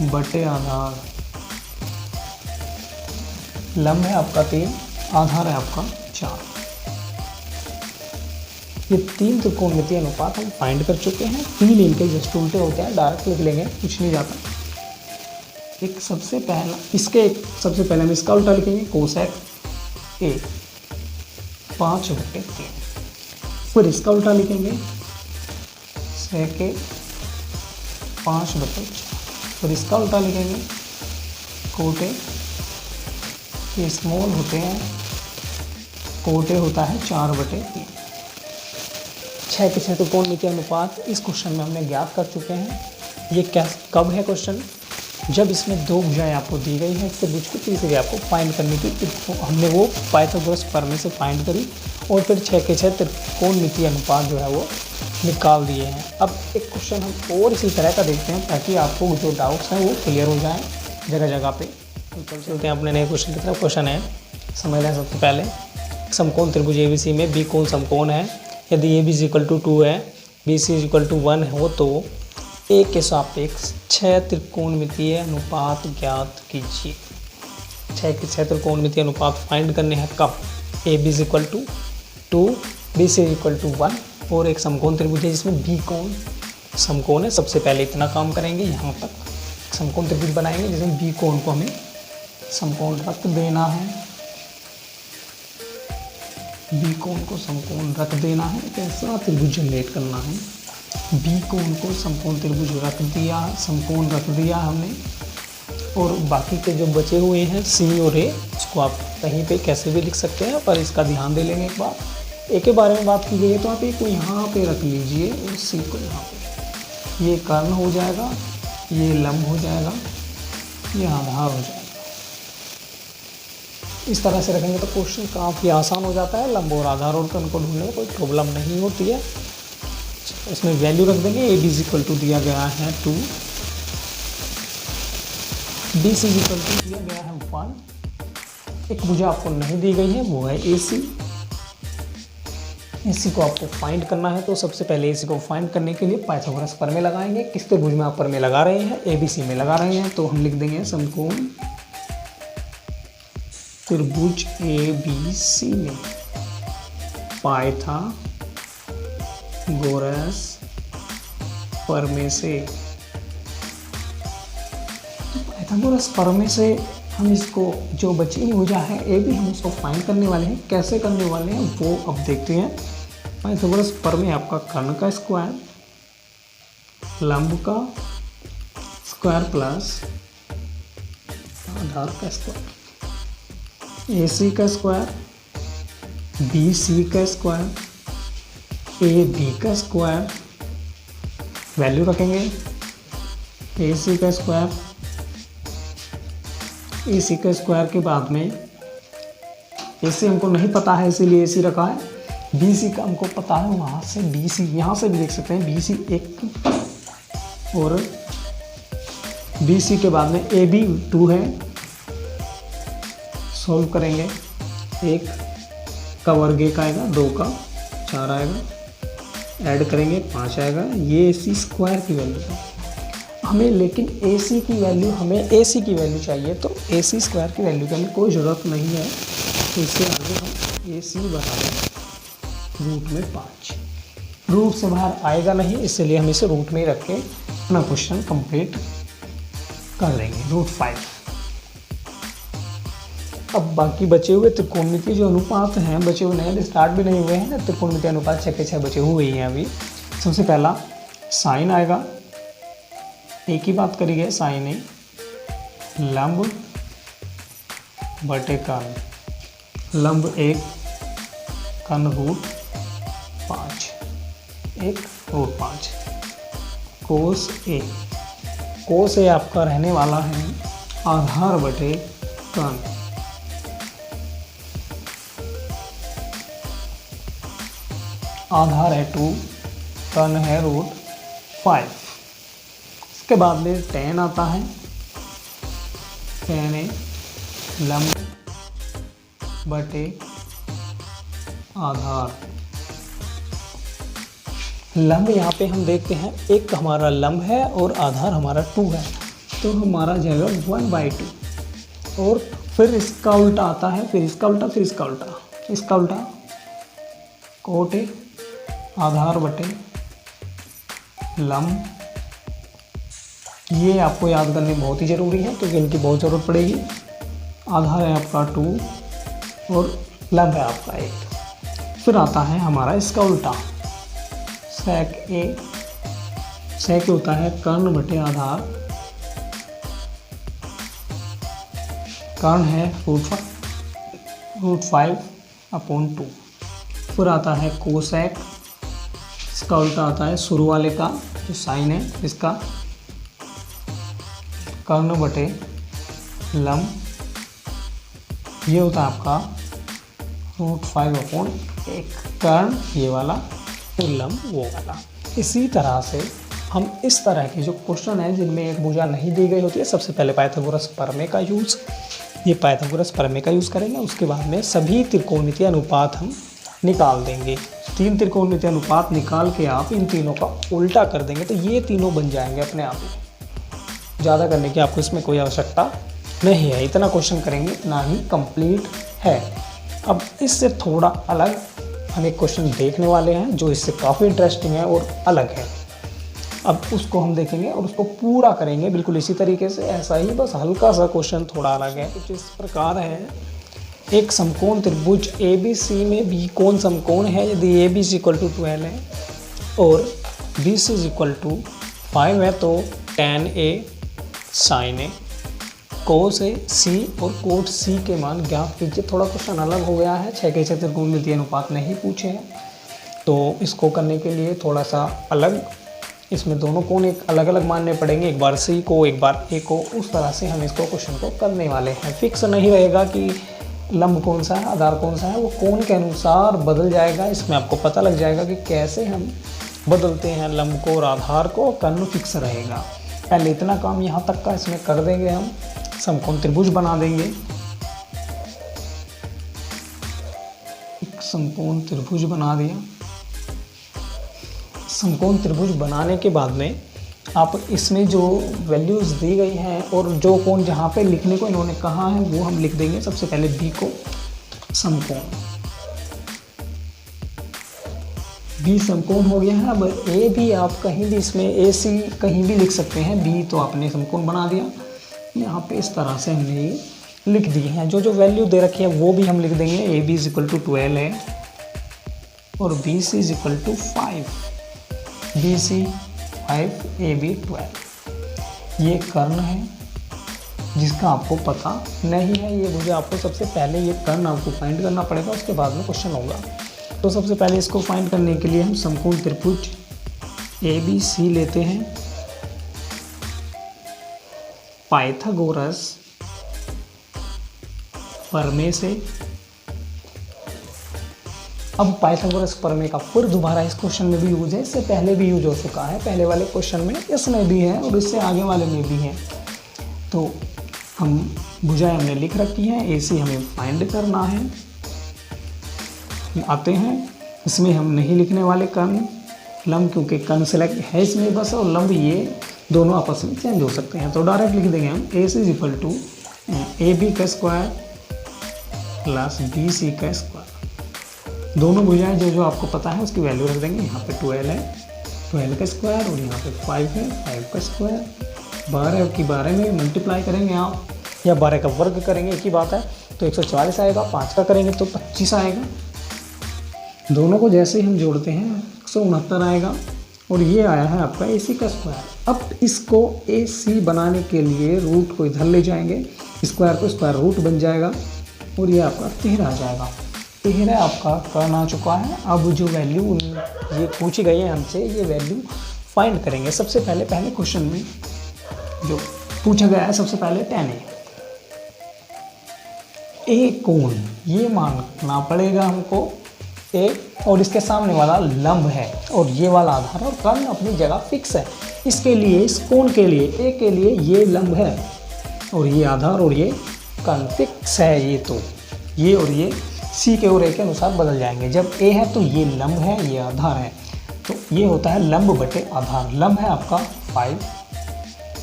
बटे आधार। लंब है आपका 3, आधार है आपका 4। ये 3 त्रिकोणमितीय अनुपात हम फाइंड कर चुके हैं। 3 इनके जस्ट उल्टे होते हैं, डायरेक्ट लिख लेंगे, कुछ नहीं जाता। एक सबसे पहला सबसे पहले हम इसका उल्टा लिखेंगे, कोसेक ए 5/3। फिर इसका उल्टा लिखेंगे, सेक ए 5/4। फिर इसका उल्टा लिखेंगे, कोटे ये स्मॉल होते हैं, कोटे होता है 4/3। 6 के 6 त्रिकोणमितीय अनुपात इस क्वेश्चन में हमने ज्ञात कर चुके हैं। ये क्या कब है क्वेश्चन? जब इसमें 2 भुजाएं आपको दी गई हैं, त्रिभुज की तीसरी आपको फाइंड करने की, हमने वो पाइथागोरस प्रमेय से फाइंड करी और फिर 6 के 6 त्रिकोणमितीय अनुपात जो है वो निकाल दिए हैं। अब एक क्वेश्चन हम और इसी तरह का देखते हैं ताकि आपको जो डाउट्स हैं वो क्लियर हो जाएं जगह जगह पे। चलते हैं अपने नए क्वेश्चन की तरफ। क्वेश्चन है, समझ लें सबसे पहले, समकोण त्रिभुज ABC में बी कोण समकोण है। यदि AB = 2 है, BC = 1 हो तो A के सापेक्ष 6 त्रिकोणमितीय अनुपात ज्ञात कीजिए। 6 के 6 त्रिकोणमितीय अनुपात फाइंड करने हैं कब? AB = 2, BC = 1 और एक समकोण त्रिभुज है जिसमें B कोण समकोण है। सबसे पहले इतना काम करेंगे, यहाँ तक समकोण त्रिभुज बनाएंगे जिसमें B कोण को हमें समकोण रख देना है। बी कोण को समकोण रख देना है, कैसा त्रिभुज जनरेट करना है। बी कोण को समकोण त्रिभुज रख दिया, समकोण रख दिया हमने। और बाकी के जो बचे हुए हैं सी और ए, उसको आप कहीं पे कैसे भी लिख सकते हैं, पर इसका ध्यान दे लेंगे एक बार। ए के बारे में बात की गई है तो आप ए को यहाँ पे रख लीजिए और सी को यहाँ पे। ये कर्ण हो जाएगा, ये लंब हो जाएगा, ये आधार हो जाएगा। इस तरह से रखेंगे तो क्वेश्चन काफ़ी आसान हो जाता है। लंब और आधार और कर्ण को ढूंढने में कोई प्रॉब्लम नहीं होती है। इसमें वैल्यू रख देंगे। AB = दिया गया है 2, BC = दिया गया है 1। एक भुजा आपको नहीं दी गई है, वो है AC। AC को आपको फाइंड करना है तो सबसे पहले AC को फाइंड करने के लिए पाइथागोरस प्रमेय लगाएंगे। किस त्रिभुज में आप प्रमेय लगा रहे हैं? ABC में लगा रहे हैं तो हम लिख देंगे समकोण त्रिभुज ABC में पाइथागोरस प्रमेय से। पाइथागोरस प्रमेय से हम इसको जो बची हुई भुजा है AB, हम उसको फाइंड करने वाले हैं। कैसे करने वाले हैं वो अब देखते हैं। पाइथागोरस प्रमेय आपका कर्ण का स्क्वायर, लंब का स्क्वायर प्लस आधार का स्क्वायर, AC का स्क्वायर, BC का स्क्वायर, AB का स्क्वायर। वैल्यू रखेंगे AC का स्क्वायर, AC का स्क्वायर के बाद में AC हमको नहीं पता है इसीलिए AC रखा है। BC का हमको पता है, वहाँ से BC, यहाँ से भी देख सकते हैं BC 1 और BC के बाद में AB 2 है। सॉल्व करेंगे, 1 का वर्ग 1 आएगा, 2 का 4 आएगा, ऐड करेंगे 5 आएगा। ये AC स्क्वायर की वैल्यू है हमें, लेकिन AC की वैल्यू चाहिए तो AC स्क्वायर की वैल्यू की हमें कोई ज़रूरत नहीं है। तो इससे आगे हम AC बराबर रूट में 5, रूट से बाहर आएगा नहीं, इसलिए हम इसे रूट में ही रख के अपना क्वेश्चन कंप्लीट कर देंगे। रूट 5। अब बाकी बचे हुए त्रिकोणमितीय जो अनुपात हैं, बचे हुए नहीं, स्टार्ट भी नहीं हुए हैं। त्रिकोणमितीय अनुपात 6 के 6 बचे हुए ही हैं अभी। सबसे पहला साइन आएगा, ए की बात करी गई, साइन ए लंब बटे कर्ण, लंब 1 कर्ण रूट 5, 1 रूट 5। कोस ए। कोस ए आपका रहने वाला है आधार बटे कर्ण। आधार है 2, कर्ण है √5। इसके बाद में tan आता है, tan ए लंब बटे आधार। लंब यहाँ पे हम देखते हैं, एक हमारा लंब है और आधार हमारा 2 है, तो हमारा जाएगा 1/2। और फिर इसका उल्टा आता है, फिर इसका उल्टा, फिर इसका उल्टा, इसका उल्टा कोट ए आधार बटे लंब। ये आपको याद करने बहुत ही ज़रूरी है क्योंकि इनकी बहुत ज़रूरत पड़ेगी। आधार है आपका 2 और लंब है आपका 1। फिर आता है हमारा इसका उल्टा, सेक ए। सेक होता है कर्ण बटे आधार, कर्ण है √5/2। फिर आता है कोसेक, इसका उल्टा आता है शुरू वाले का जो साइन है इसका, कर्ण बटे लंब। ये होता है आपका √5/1, कर्ण ये वाला और लंब वो वाला। इसी तरह से हम इस तरह के जो क्वेश्चन है जिनमें एक भुजा नहीं दी गई होती है, सबसे पहले पाइथागोरस प्रमेय का यूज़, ये पाइथागोरस प्रमेय का यूज़ करेंगे। उसके बाद में सभी त्रिकोणमितीय अनुपात हम निकाल देंगे। 3 त्रिकोणमितीय अनुपात निकाल के आप इन तीनों का उल्टा कर देंगे तो ये तीनों बन जाएंगे अपने आप ही। ज़्यादा करने की आपको इसमें कोई आवश्यकता नहीं है, इतना क्वेश्चन करेंगे इतना ही कंप्लीट है। अब इससे थोड़ा अलग हम एक क्वेश्चन देखने वाले हैं जो इससे काफ़ी इंटरेस्टिंग है और अलग है। अब उसको हम देखेंगे और उसको पूरा करेंगे बिल्कुल इसी तरीके से, ऐसा ही, बस हल्का सा क्वेश्चन थोड़ा अलग है। कुछ इस प्रकार है, एक समकोण त्रिभुज ABC में बी कोण समकोण है यदि ABC = 12 है और BC = 5 है तो tan A sin A cos A C और cot C के मान ज्ञात कीजिए। थोड़ा क्वेश्चन अलग हो गया है, 6 के 6 त्रिकोणमितीय अनुपात नहीं पूछे हैं, तो इसको करने के लिए थोड़ा सा अलग, इसमें दोनों कोण एक अलग अलग मानने पड़ेंगे, एक बार C को एक बार A को, उस तरह से हम इसको क्वेश्चन को करने वाले हैं। फिक्स नहीं रहेगा कि लंब कौन सा है आधार कौन सा है, वो कोण के अनुसार बदल जाएगा। इसमें आपको पता लग जाएगा कि कैसे हम बदलते हैं लंब को और आधार को, कर्ण फिक्स रहेगा। पहले इतना काम यहाँ तक का इसमें कर देंगे, हम समकोण त्रिभुज बना देंगे। एक समकोण त्रिभुज बना दिया। समकोण त्रिभुज बनाने के बाद में आप इसमें जो वैल्यूज़ दी गई हैं और जो कोण जहाँ पे लिखने को इन्होंने कहा है वो हम लिख देंगे। सबसे पहले बी को समकोण, बी समकोण हो गया है। अब ए भी आप कहीं भी इसमें AC कहीं भी लिख सकते हैं, बी तो आपने समकोण बना दिया। यहाँ पे इस तरह से हमने ये लिख दिए हैं, जो जो वैल्यू दे रखी है वो भी हम लिख देंगे। AB = 12 है और BC = 5, BC 5 AB 12। ये कर्ण है जिसका आपको पता नहीं है, ये मुझे आपको सबसे पहले ये कर्ण आपको फाइंड करना पड़ेगा, उसके बाद में क्वेश्चन होगा। तो सबसे पहले इसको फाइंड करने के लिए हम समकोण त्रिभुज ABC लेते हैं। पाइथागोरस प्रमेय से, अब पाइथागोरस प्रमेय का फिर दोबारा इस क्वेश्चन में भी यूज है, इससे पहले भी यूज हो चुका है, पहले वाले क्वेश्चन में, इसमें भी है और इससे आगे वाले में भी है। तो हम भुजाएं हमने लिख रखी हैं, AC हमें फाइंड करना है। आते हैं, इसमें हम नहीं लिखने वाले कर्ण लंब, क्योंकि कर्ण सेलेक्ट है इसमें बस, और लंब ये दोनों आपस में चेंज हो सकते हैं, तो डायरेक्ट लिख देंगे हम AC = AB का स्क्वायर प्लस BC का स्क्वायर। दोनों भुजाएं जो जो आपको पता है उसकी वैल्यू रख देंगे। यहाँ पे 12 है, 12 का स्क्वायर, और यहाँ पे 5 है, 5 का स्क्वायर। 12 की 12 में मल्टीप्लाई करेंगे आप, या 12 का वर्ग करेंगे, एक ही बात है, तो 144 आएगा। 5 का करेंगे तो 25 आएगा। दोनों को जैसे ही हम जोड़ते हैं 169 आएगा, और ये आया है आपका AC का स्क्वायर। अब इसको AC बनाने के लिए रूट को इधर ले जाएंगे, स्क्वायर को स्क्वायर रूट बन जाएगा, और ये आपका 13 आ जाएगा। 13 आपका कर्ण आ चुका है। अब जो वैल्यू ये पूछी गई है हमसे, ये वैल्यू फाइंड करेंगे। सबसे पहले क्वेश्चन में जो पूछा गया है, सबसे पहले tan ए कोण, ये मानना पड़ेगा हमको ए, और इसके सामने वाला लंब है और ये वाला आधार और कर्ण अपनी जगह फिक्स है। इसके लिए, इस कोण के लिए, ए के लिए ये लंब है और ये आधार और ये कर्ण फिक्स है। ये तो ये और ये सी के और ए के अनुसार बदल जाएंगे। जब ए है तो ये लंब है, ये आधार है, तो ये होता है लंब बटे आधार। लंब है आपका 5,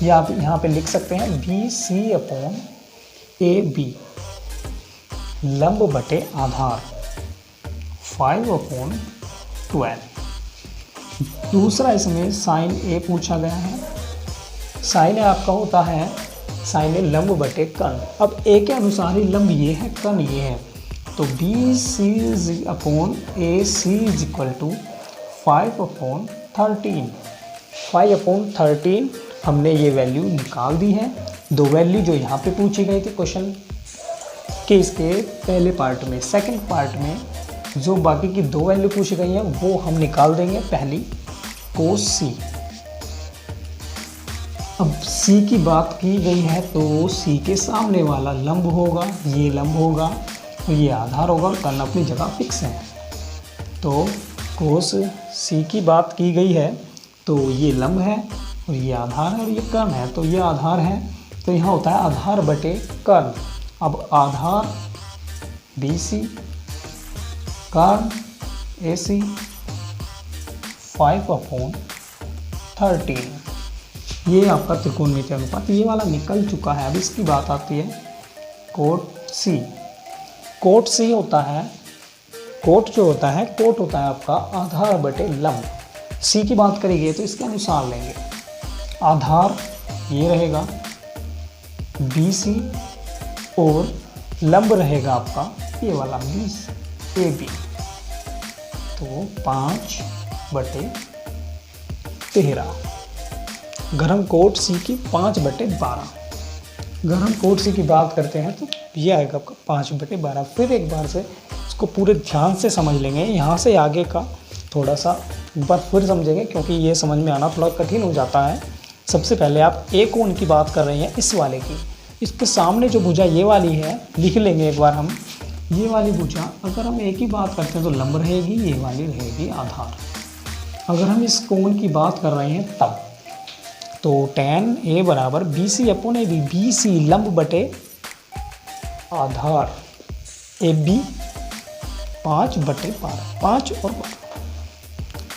या आप यहाँ पे लिख सकते हैं BC/AB, लंब बटे आधार 5/12। दूसरा इसमें साइन ए पूछा गया है। साइन ए आपका होता है साइन ए लंब बटे कर्ण। अब ए के अनुसार ही लंब ये है, कर्ण ये है, तो BC/AC = 5/13। 5/13 हमने ये वैल्यू निकाल दी है। दो वैल्यू जो यहाँ पे पूछी गई थी क्वेश्चन के इसके पहले पार्ट में, सेकंड पार्ट में जो बाकी की दो वैल्यू पूछी गई हैं वो हम निकाल देंगे। पहली कोस सी। अब सी की बात की गई है तो सी के सामने वाला लंब होगा, ये लंब होगा, तो ये आधार होगा और कर्ण अपनी जगह फिक्स है। तो कोस सी की बात की गई है तो ये लंब है और ये आधार है और ये कर्ण है, तो ये आधार है, तो यहाँ होता है आधार बटे कर्ण। अब आधार BC, कर्ण AC, 5/13। ये आपका त्रिकोणमितीय अनुपात ये वाला निकल चुका है। अब इसकी बात आती है कोट सी। कोट सी होता है, कोट जो होता है, कोट होता है आपका आधार बटे लंब। सी की बात करेंगे तो इसके अनुसार लेंगे। आधार ये रहेगा BC और लंब रहेगा आपका ये वाला AB, तो 5/13। अगर हम कोट सी की 5/12, अगर हम कोट सी की बात करते हैं तो ये आएगा आपका 5/12। फिर एक बार से इसको पूरे ध्यान से समझ लेंगे। यहाँ से आगे का थोड़ा सा एक बार फिर समझेंगे क्योंकि ये समझ में आना थोड़ा कठिन हो जाता है। सबसे पहले आप ए कोण की बात कर रहे हैं, इस वाले की, इसके सामने जो भुजा ये वाली है लिख लेंगे एक बार हम। ये वाली भुजा अगर हम ए की बात करते हैं तो लंब रहेगी, ये वाली रहेगी आधार। अगर हम इस कोण की बात कर रहे हैं तब तो tan A बराबर BC/AB, BC लंब बटे आधार, AB 5/12, 5 और 12।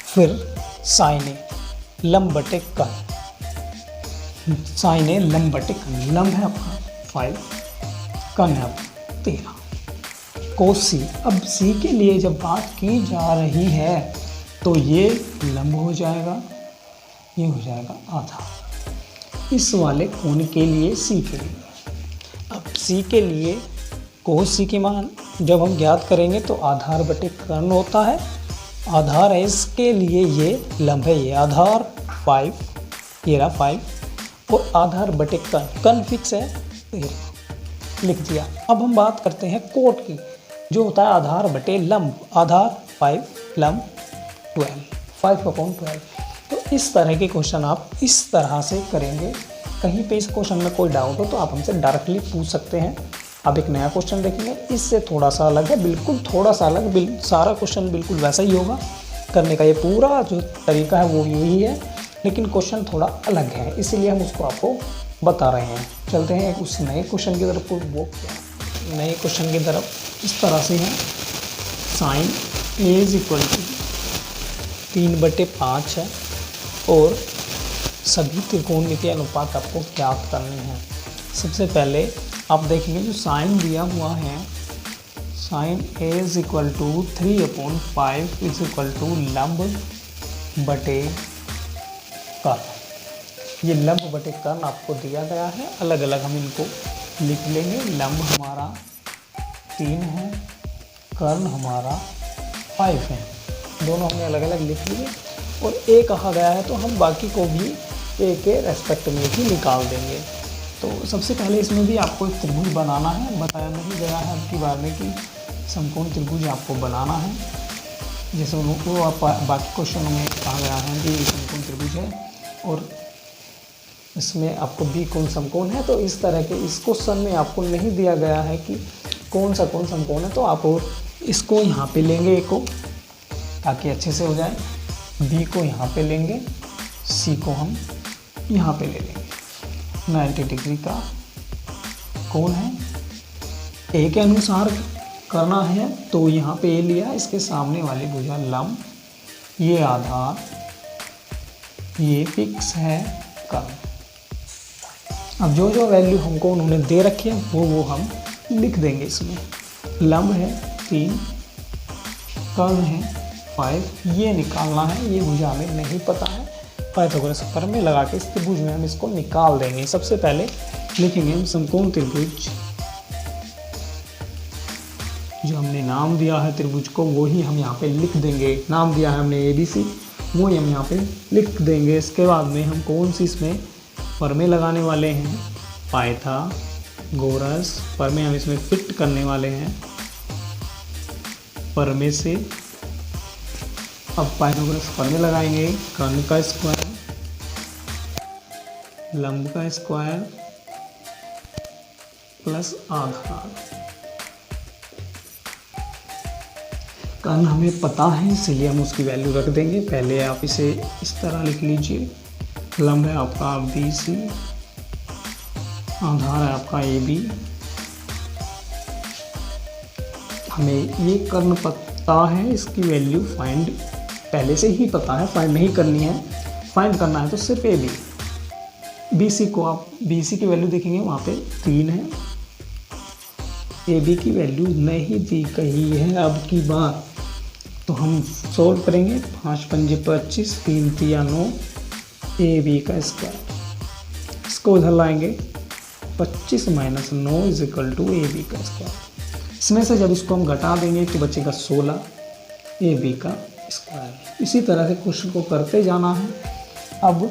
फिर साइन ए लंब बटे कर्ण, साइन ए लंब बटे कर्ण, लंब है आपका 5, कर्ण है आपका 13। कोस सी। अब सी के लिए जब बात की जा रही है तो ये लंब हो जाएगा, ये हो जाएगा आधार इस वाले कोण के लिए, सी के लिए। अब सी के लिए कोस सी की मान जब हम ज्ञात करेंगे तो आधार बटे कर्ण होता है। आधार है, इसके लिए ये लंब है, ये आधार 5, ये रहा 5, और आधार बटे कर्ण, कर्ण फिक्स है तो ये लिख दिया। अब हम बात करते हैं कोट की, जो होता है आधार बटे लंब, आधार 5, लंब 12, 5/12। तो इस तरह के क्वेश्चन आप इस तरह से करेंगे। कहीं पे इस क्वेश्चन में कोई डाउट हो तो आप हमसे डायरेक्टली पूछ सकते हैं। अब एक नया क्वेश्चन देखेंगे, इससे थोड़ा सा अलग है, बिल्कुल थोड़ा सा अलग, सारा क्वेश्चन बिल्कुल वैसा ही होगा। करने का ये पूरा जो तरीका है वो यही है, लेकिन क्वेश्चन थोड़ा अलग है, इसीलिए हम उसको आपको बता रहे हैं। चलते हैं उस नए क्वेश्चन की तरफ। वो क्या नए क्वेश्चन की तरफ इस तरह से है, साइन A = 3/5 है और सभी त्रिकोणमितीय अनुपात आपको ज्ञात करने हैं। सबसे पहले आप देखेंगे जो साइन दिया हुआ है, साइन A = 3/5 लंब बटे कर्ण। ये लंब बटे कर्ण आपको दिया गया है, अलग अलग हम इनको लिख लेंगे। लंब हमारा 3 है, कर्ण हमारा 5 है, दोनों हमने अलग अलग लिख लिए। और ए कहा गया है तो हम बाकी को भी ए के रेस्पेक्ट में ही निकाल देंगे। तो सबसे पहले इसमें भी आपको एक त्रिभुज बनाना है, बताया नहीं गया है अब की बार में कि समकोण त्रिभुज आपको बनाना है। जैसे वो आप बाकी क्वेश्चनों में कहा गया है कि समकोण त्रिभुज है और इसमें आपको बी कोण समकोण है, तो इस तरह के इस क्वेश्चन में आपको नहीं दिया गया है कि कौन सा कोण समकोण है, तो आप इसको यहाँ पे लेंगे ए को, ताकि अच्छे से हो जाए। बी को यहाँ पे लेंगे, सी को हम यहाँ पे ले लेंगे। 90 डिग्री का कोण है, ए के अनुसार करना है, तो यहाँ पे ए लिया, इसके सामने वाली भुजा लंब, ये आधार, ये फिक्स है कर्ण। अब जो जो वैल्यू हमको उन्होंने दे रखी है वो हम लिख देंगे इसमें। लंब है 3, कर्ण है 5, ये निकालना है, ये भुजा हमें नहीं पता है, पाइथागोरस प्रमेय लगा के इस त्रिभुज में हम इसको निकाल देंगे। सबसे पहले लिखेंगे हम समकोण त्रिभुज, जो हमने नाम दिया है त्रिभुज को वही हम यहाँ पे लिख देंगे। नाम दिया है हमने ABC, वो हम यहाँ पे लिख देंगे। इसके बाद में हम कौन सी इसमें प्रमेय लगाने वाले हैं, पाइथागोरस प्रमेय हम इसमें फिट करने वाले हैं प्रमेय से। अब पाइथागोरस प्रमेय लगाएंगे, कर्ण का स्क्वायर, लंब का स्क्वायर प्लस आधार। कर्ण हमें पता है इसलिए हम उसकी वैल्यू रख देंगे। पहले आप इसे इस तरह लिख लीजिए, लंब है आपका BC, आधार है आपका AB। हमें ये कर्ण पता है, इसकी वैल्यू फाइंड पहले से ही पता है, फाइंड नहीं करनी है, फाइंड करना है तो सिर्फ AB। BC को आप BC की वैल्यू देखेंगे वहाँ पे 3 है, AB की वैल्यू नहीं दी गई है अब की बार, तो हम सोल्व करेंगे। 5 पंजे 25, 3 तिया 9, AB का स्क्वायर, इसको उधर लाएंगे, 25 - 9 = AB का स्क्वायर। इसमें से जब इसको हम घटा देंगे तो बचेगा 16 AB का स्क्वायर। इसी तरह से क्वेश्चन को करते जाना है। अब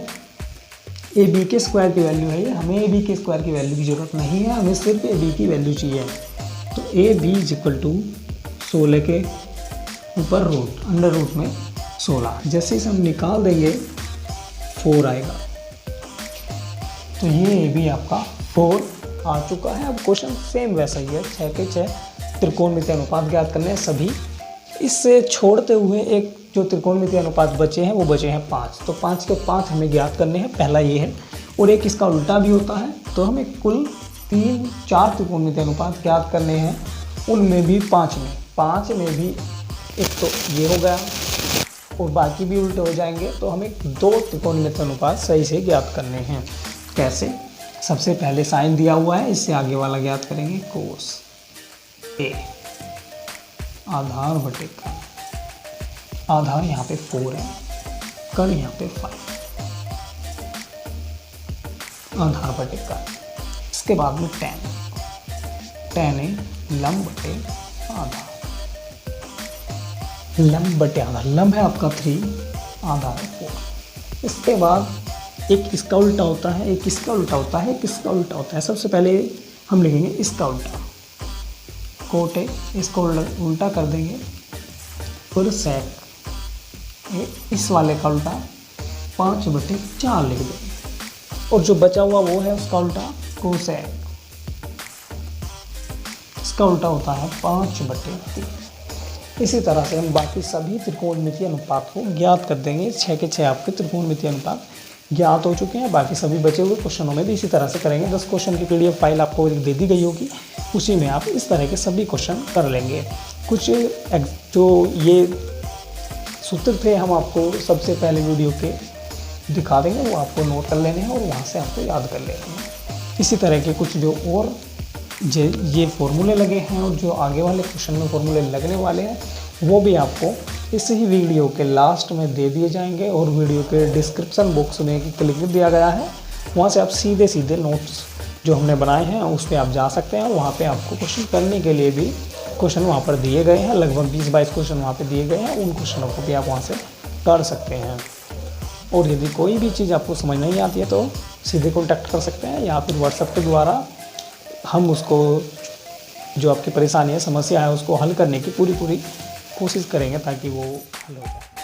AB के स्क्वायर की वैल्यू है ये, हमें AB के स्क्वायर की वैल्यू की ज़रूरत नहीं है, हमें सिर्फ AB की वैल्यू चाहिए। तो AB = 16 के ऊपर रूट, अंडर रूट में 16, जैसे इसे हम निकाल देंगे 4 आएगा। तो ये AB आपका 4 आ चुका है। अब क्वेश्चन सेम वैसा ही है, 6 के 6 त्रिकोणमितीय अनुपात ज्ञात करने हैं सभी। इससे छोड़ते हुए एक जो त्रिकोणमितीय अनुपात बचे हैं वो बचे हैं 5, तो 5 के 5 हमें ज्ञात करने हैं। पहला ये है, और एक इसका उल्टा भी होता है, तो हमें कुल 3-4 त्रिकोणमितीय अनुपात ज्ञात करने हैं। उनमें भी 5 में भी एक तो ये हो गया और बाकी भी उल्टे हो जाएंगे, तो हमें 2 त्रिकोणमितीय अनुपात सही से ज्ञात करने हैं। कैसे? सबसे पहले साइन दिया हुआ है, इससे आगे वाला ज्ञात करेंगे, कोस A, आधार बटे कर्ण। आधार यहाँ पे 4 है, कर्ण यहाँ पे 5, आधार बटे कर्ण। इसके बाद में tan है लंब बटे आधार, लंब बटे आधार, लंब है आपका 3, आधार है 4। इसके बाद एक इसका उल्टा होता है, एक इसका उल्टा होता है, एक इसका उल्टा होता है। सबसे पहले हम लिखेंगे इसका उल्टा, कोट है, इसको उल्टा कर देंगे, फिर सेक इस वाले का उल्टा 5/4 लिख देंगे, और जो बचा हुआ वो है उसका उल्टा कोसेक, इसका उल्टा होता है 5/3। इसी तरह से हम बाकी सभी त्रिकोणमितीय अनुपात को ज्ञात कर देंगे। 6 के 6 आपके त्रिकोणमितीय अनुपात ज्ञात हो चुके हैं। बाकी सभी बचे हुए क्वेश्चनों में भी इसी तरह से करेंगे। 10 क्वेश्चन की PDF फाइल आपको दे दी गई होगी, उसी में आप इस तरह के सभी क्वेश्चन कर लेंगे। कुछ जो ये सूत्र थे हम आपको सबसे पहले वीडियो के दिखा देंगे, वो आपको नोट कर लेने हैं और वहाँ से आपको याद कर लेने हैं। इसी तरह के कुछ जो और ये फॉर्मूले लगे हैं और जो आगे वाले क्वेश्चन में फॉर्मूले लगने वाले हैं वो भी आपको इस ही वीडियो के लास्ट में दे दिए जाएंगे, और वीडियो के डिस्क्रिप्शन बॉक्स में एक लिंक दिया गया है, वहाँ से आप सीधे नोट्स जो हमने बनाए हैं उस पर आप जा सकते हैं। वहाँ पे आपको क्वेश्चन करने के लिए भी क्वेश्चन वहाँ पर दिए गए हैं, लगभग 20-22 क्वेश्चन वहाँ पे दिए गए हैं। उन क्वेश्चनों को भी आप वहाँ से कर सकते हैं। और यदि कोई भी चीज़ आपको समझ नहीं आती है तो सीधे कॉन्टैक्ट कर सकते हैं, या फिर व्हाट्सएप के द्वारा हम उसको जो आपकी परेशानी है, समस्या है, उसको हल करने की पूरी कोशिश करेंगे ताकि वो हल हो जाए।